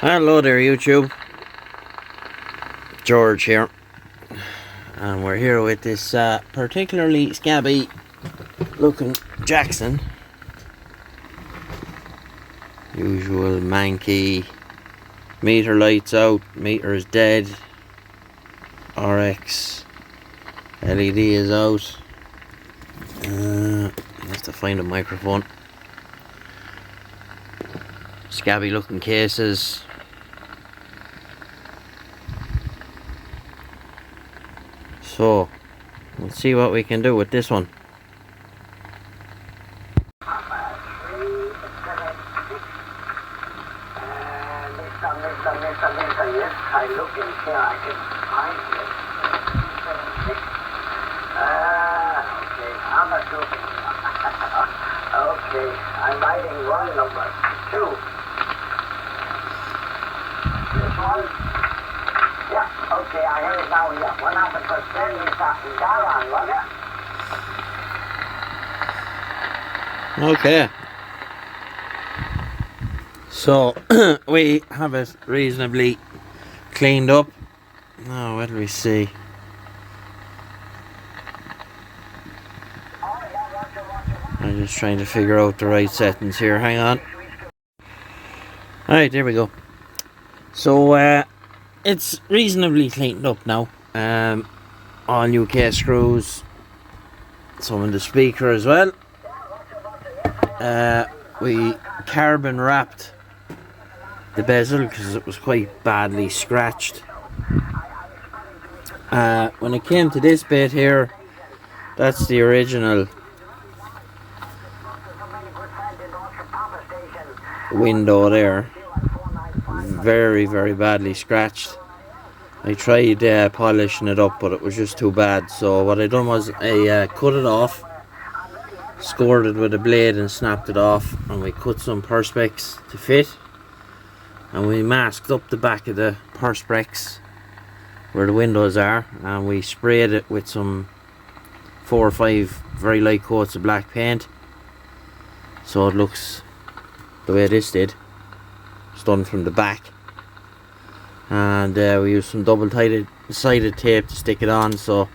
Hello there YouTube, George here, and we're here with this particularly scabby looking Jackson. Usual manky, meter lights out, meter is dead, RX LED is out. I have to find a microphone. Scabby looking cases. So, let's see what we can do with this one. Yes, I look in here, I can find it. Okay, how much looking? Okay, I'm writing one number, 2. This one? Yeah, okay, I have it now here. 100% is a was it? Okay. So, we have it reasonably cleaned up. Now, what do we see? I'm just trying to figure out the right settings here. Hang on. Alright, there we go. So, it's reasonably cleaned up now. All new case screws. Some in the speaker as well. We carbon wrapped the bezel because it was quite badly scratched. When it came to this bit here, that's the original window there. Very, very badly scratched. I tried polishing it up, but it was just too bad. So what I done was I cut it off, scored it with a blade and snapped it off, and we cut some perspex to fit, and we masked up the back of the perspex where the windows are, and we sprayed it with some 4 or 5 very light coats of black paint, so it looks the way this did. It's done from the back, and we used some double-sided tape to stick it on, so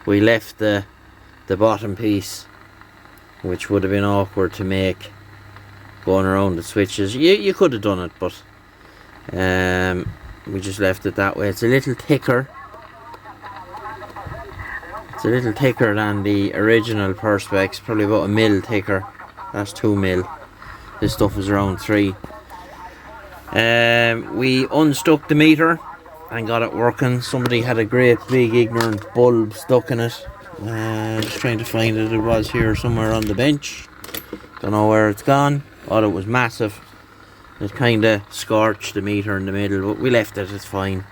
we left the bottom piece, which would have been awkward to make going around the switches. You could have done it, but we just left it that way. It's a little thicker. It's a little thicker than the original perspex, probably about 1 mil thicker. That's 2 mil. This stuff is around 3. We unstuck the meter and got it working. Somebody had a great big ignorant bulb stuck in it. Just trying to find it. It was here somewhere on the bench. Don't know where it's gone. Thought it was massive. It kind of scorched the meter in the middle, but we left it. It's fine.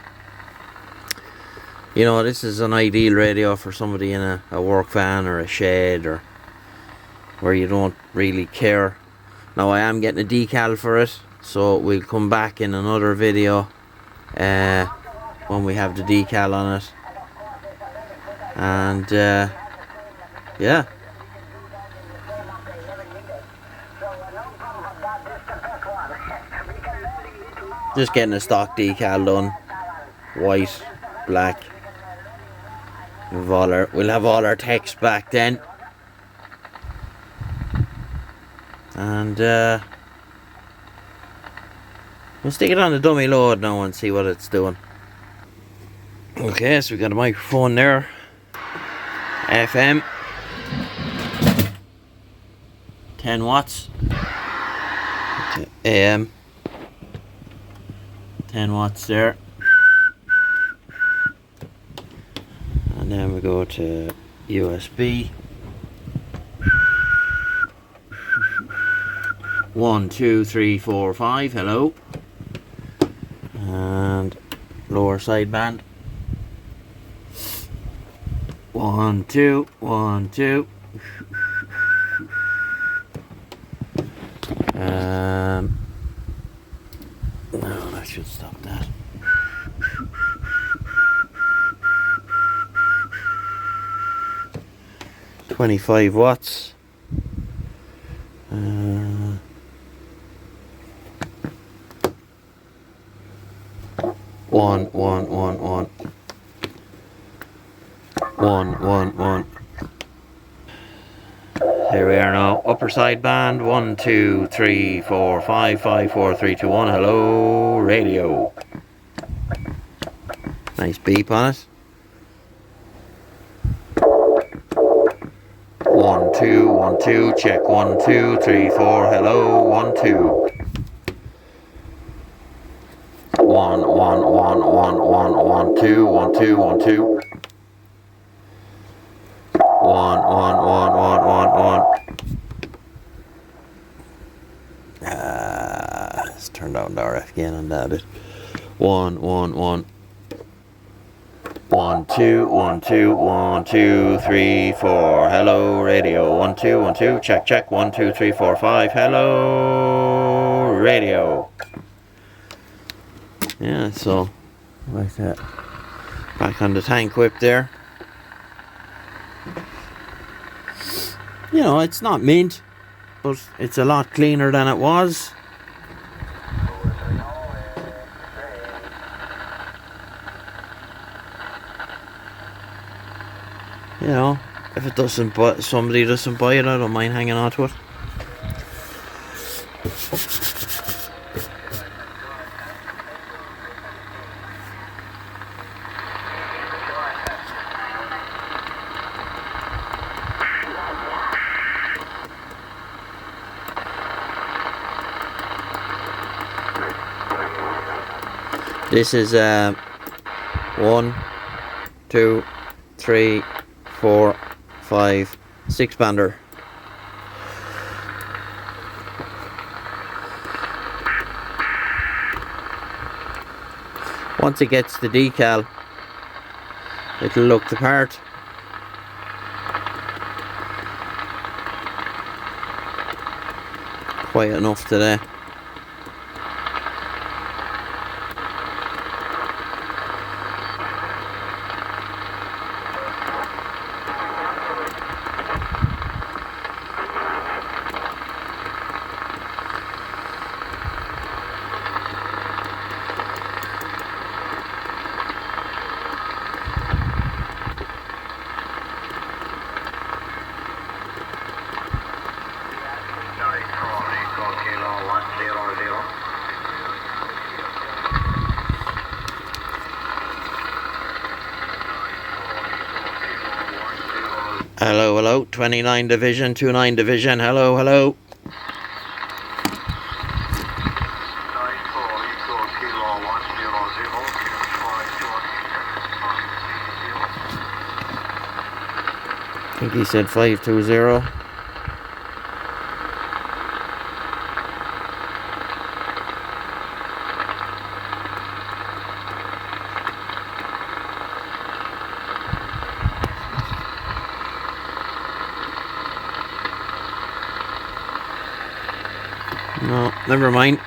You know, this is an ideal radio for somebody in a work van or a shed, or where you don't really care. Now I am getting a decal for it, so we'll come back in another video when we have the decal on it. And yeah, just getting a stock decal done, white, black. We'll have all our text back then, and we'll stick it on the dummy load now and see what it's doing. Okay, so we got a microphone there. FM 10 watts, AM 10 watts there, and then we go to USB 1, 2, 3, 4, 5. Hello, and lower sideband. 1, 2, 1, 2. No, that should stop that. $25 watts. 1, 1, 1, 1. 1, 1, 1. Here we are now. Upper side band. 1, 2, 3, 4, 5, 5, 4, 3, 2, 1. Hello, radio. Nice beep on it. 1, 2, 1, 2. Check 1, 2, 3, 4. Hello, 1, 2. 1, 1, 1, 1, 1, 1, 2, 1, 2, 1, 2. 1, 1, 1, 1, 1, 1. Let's turn down the RF again on that bit. 1, 1, 1. 1, 2, 1, 2, 1, 2, 3, 4. Hello, radio. 1, 2, 1, 2. Check, check. 1, 2, 3, 4, 5. Hello, radio. Yeah, so like that. Back on the tank whip there. You know, it's not mint, but it's a lot cleaner than it was. You know, if it doesn't, but somebody doesn't buy it, I don't mind hanging on to it. This is 1, 2, 3, 4, 5, 6 bander. Once it gets the decal, it'll look the part. Quite enough today. Hello, hello, 29 Division, 29 Division, hello, hello. I think he said 520. No, never mind.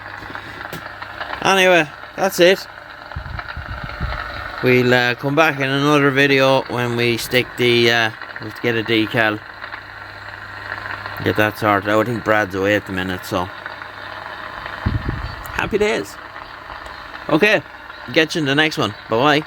Anyway, that's it. We'll come back in another video when we stick the, we have to get a decal. Get that sorted out. I think Brad's away at the minute, so. Happy days. Okay, get you in the next one. Bye-bye.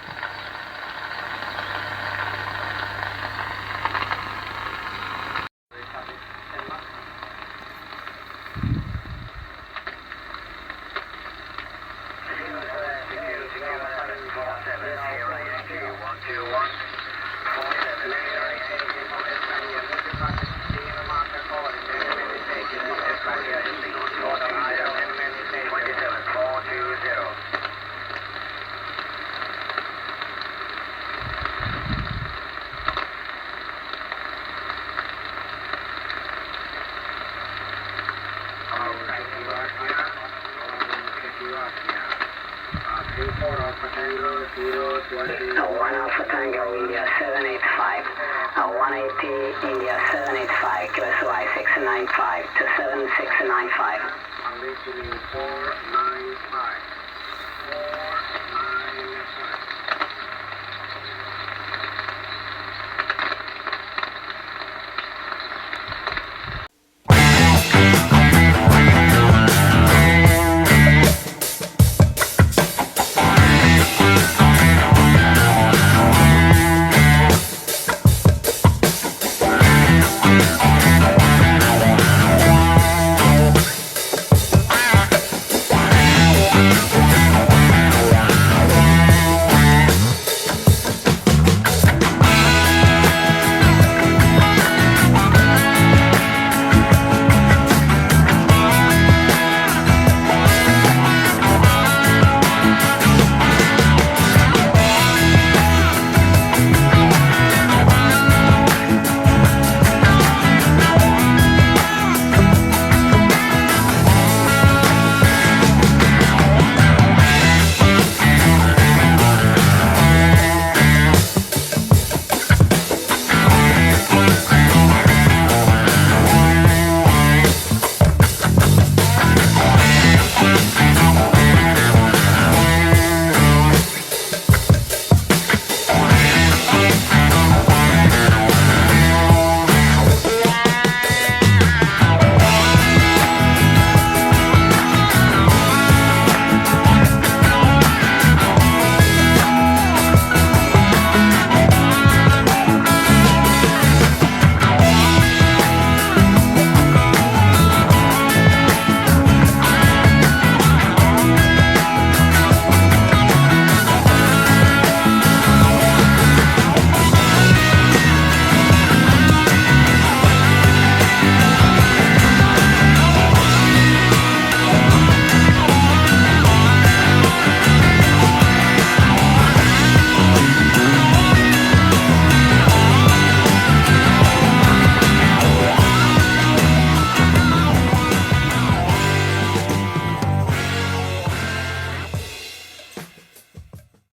One Alpha Tango, India 785, 180, India 785, QSY 695 to 7695. I'm listening 495. 495.